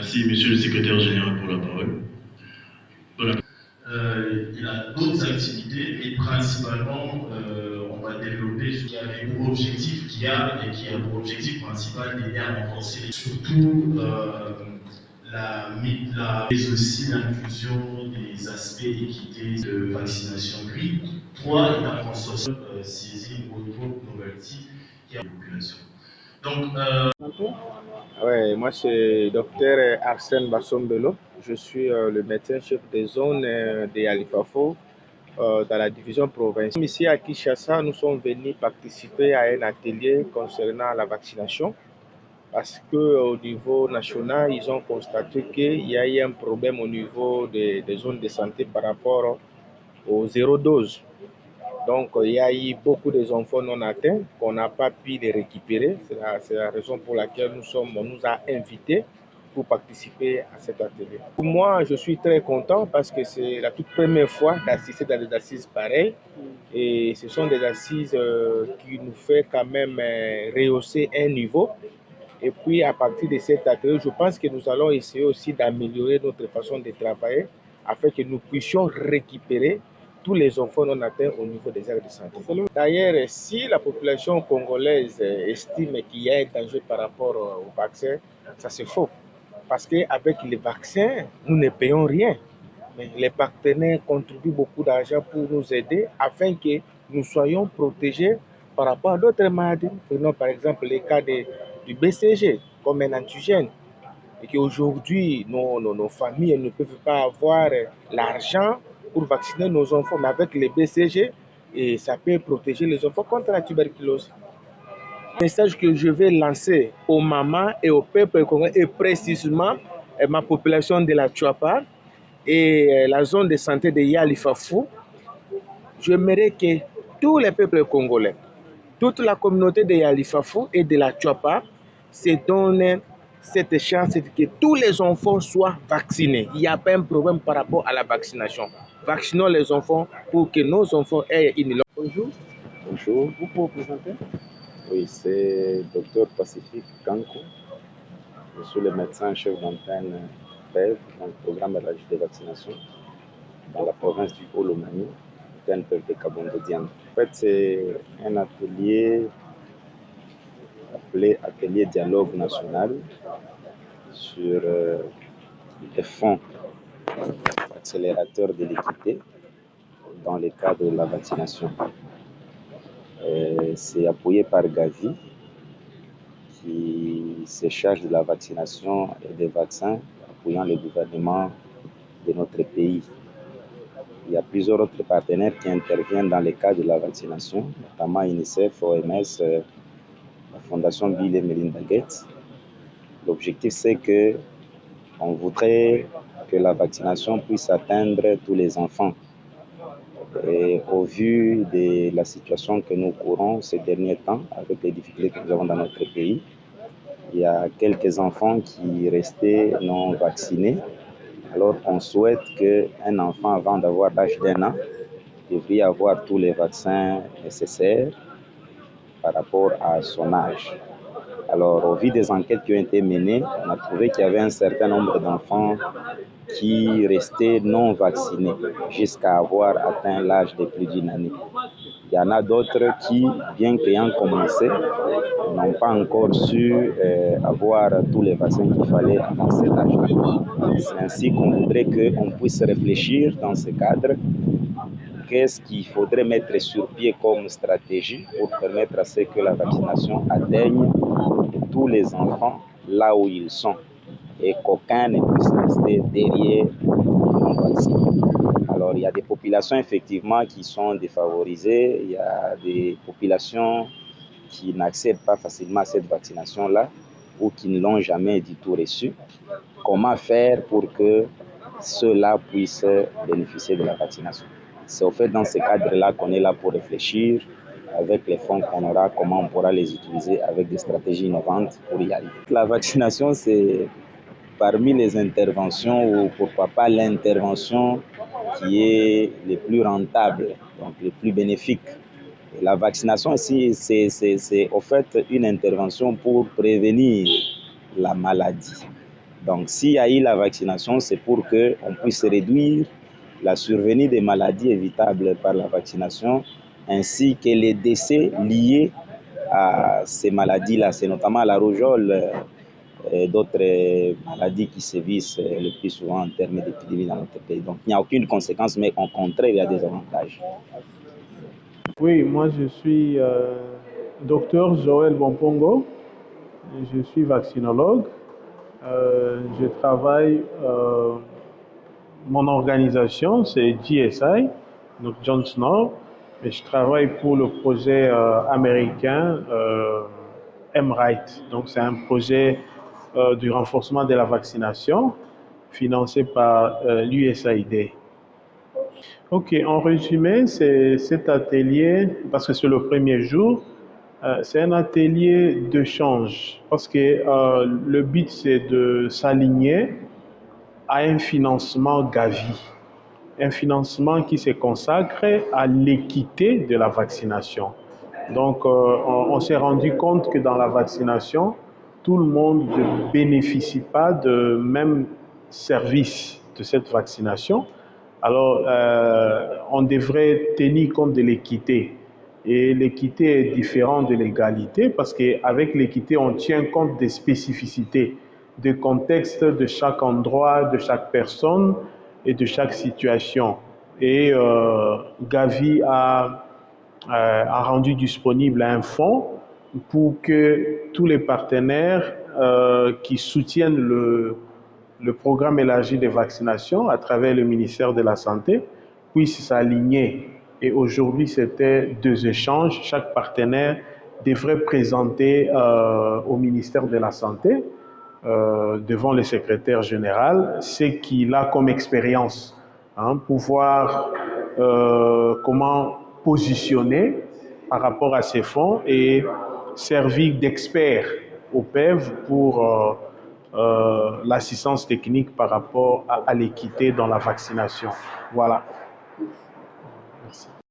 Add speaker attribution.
Speaker 1: Merci, Monsieur le Secrétaire Général, pour la parole. Voilà.
Speaker 2: Il a d'autres activités et principalement, on va développer ce qui avait pour objectif, qui a pour objectif principal d'aider à renforcer surtout mais aussi l'inclusion des aspects d'équité de vaccination. Puis, 3, il a consortium saisine au niveau Novelty qui a la population. Donc,
Speaker 3: ouais, moi c'est docteur Arsène Bassombelo. Je suis le médecin-chef des zones de Alifafo dans la division provinciale. Ici à Kinshasa, nous sommes venus participer à un atelier concernant la vaccination parce qu'au niveau national, ils ont constaté qu'il y a eu un problème au niveau des zones de santé par rapport aux zéro doses. Donc, il y a eu beaucoup d'enfants non atteints qu'on n'a pas pu les récupérer. C'est la raison pour laquelle on nous a invités pour participer à cet atelier. Pour moi, je suis très content parce que c'est la toute première fois d'assister dans des assises pareilles. Et ce sont des assises qui nous font quand même rehausser un niveau. Et puis, à partir de cet atelier, je pense que nous allons essayer aussi d'améliorer notre façon de travailler afin que nous puissions récupérer tous les enfants non atteints au niveau des aires de santé. D'ailleurs, si la population congolaise estime qu'il y a un danger par rapport au vaccin, ça c'est faux. Parce qu'avec les vaccins, nous ne payons rien. Mais les partenaires contribuent beaucoup d'argent pour nous aider afin que nous soyons protégés par rapport à d'autres maladies. Prenons par exemple les cas du BCG comme un antigène. Et qu'aujourd'hui, nos familles ne peuvent pas avoir l'argent pour vacciner nos enfants. Mais avec les BCG, et ça peut protéger les enfants contre la tuberculose. Le message que je vais lancer aux mamans et au peuple congolais, et précisément ma population de la Tchouapa et la zone de santé de Yalifafou, j'aimerais que tous les peuples congolais, toute la communauté de Yalifafou et de la Tchouapa se donnent cette chance que tous les enfants soient vaccinés. Il n'y a pas un problème par rapport à la vaccination. Vaccinons les enfants pour que nos enfants aient une... Bonjour.
Speaker 4: Bonjour.
Speaker 3: Vous pouvez vous présenter?
Speaker 4: Oui, c'est Dr Pacifique Kanko. Je suis le médecin-chef d'antenne PEV, dans le programme de vaccination dans la province du Haut-Lomami, antenne PEV de Kabongo-Diane. En fait, c'est un atelier appelé Atelier Dialogue National sur les fonds accélérateurs de l'équité dans le cadre de la vaccination. C'est appuyé par Gavi, qui se charge de la vaccination et des vaccins, appuyant le gouvernement de notre pays. Il y a plusieurs autres partenaires qui interviennent dans le cadre de la vaccination, notamment UNICEF, OMS, la Fondation Bill et Melinda Gates. L'objectif, c'est que on voudrait que la vaccination puisse atteindre tous les enfants. Et au vu de la situation que nous courons ces derniers temps, avec les difficultés que nous avons dans notre pays, il y a quelques enfants qui restaient non vaccinés. Alors on souhaite qu'un enfant, avant d'avoir l'âge d'1 an, devrait avoir tous les vaccins nécessaires par rapport à son âge. Alors au vu des enquêtes qui ont été menées, on a trouvé qu'il y avait un certain nombre d'enfants qui restaient non vaccinés jusqu'à avoir atteint l'âge de plus d'1 année. Il y en a d'autres qui, bien qu'ayant commencé, n'ont pas encore su avoir tous les vaccins qu'il fallait dans cet âge-là. C'est ainsi qu'on voudrait qu'on puisse réfléchir dans ce cadre. Qu'est-ce qu'il faudrait mettre sur pied comme stratégie pour permettre à ce que la vaccination atteigne tous les enfants là où ils sont et qu'aucun ne puisse rester derrière non vacciné. Alors, il y a des populations effectivement qui sont défavorisées, il y a des populations qui n'accèdent pas facilement à cette vaccination-là ou qui ne l'ont jamais du tout reçue. Comment faire pour que ceux-là puissent bénéficier de la vaccination? C'est au fait dans ce cadre-là qu'on est là pour réfléchir avec les fonds qu'on aura, comment on pourra les utiliser avec des stratégies innovantes pour y arriver. La vaccination, c'est parmi les interventions, ou pourquoi pas l'intervention qui est le plus rentable, donc le plus bénéfique. Et la vaccination ici, c'est au fait une intervention pour prévenir la maladie. Donc, s'il y a eu la vaccination, c'est pour qu'on puisse réduire la survenue des maladies évitables par la vaccination, ainsi que les décès liés à ces maladies-là. C'est notamment la rougeole et d'autres maladies qui sévissent le plus souvent en termes d'épidémie dans notre pays. Donc, il n'y a aucune conséquence, mais au contraire, il y a des avantages.
Speaker 5: Oui, moi je suis docteur Joël Bompongo, je suis vaccinologue. Je travaille, mon organisation c'est GSI, donc Johnson Hall, mais je travaille pour le projet américain MRIGHT. Donc c'est un projet du renforcement de la vaccination financé par l'USAID. Ok, en résumé, c'est cet atelier, parce que c'est le premier jour, c'est un atelier d'échange, parce que le but c'est de s'aligner à un financement Gavi, un financement qui se consacre à l'équité de la vaccination. Donc on s'est rendu compte que dans la vaccination, tout le monde ne bénéficie pas de même service de cette vaccination. Alors, on devrait tenir compte de l'équité. Et l'équité est différente de l'égalité parce qu'avec l'équité, on tient compte des spécificités, des contextes de chaque endroit, de chaque personne et de chaque situation. Et Gavi a rendu disponible un fonds pour que tous les partenaires qui soutiennent le programme élargi de vaccination à travers le ministère de la Santé puissent s'aligner. Et aujourd'hui, c'était 2 échanges. Chaque partenaire devrait présenter au ministère de la Santé, devant le secrétaire général, ce qu'il a comme expérience, pour voir comment positionner par rapport à ces fonds et servir d'expert au PEV pour l'assistance technique par rapport à l'équité dans la vaccination. Voilà.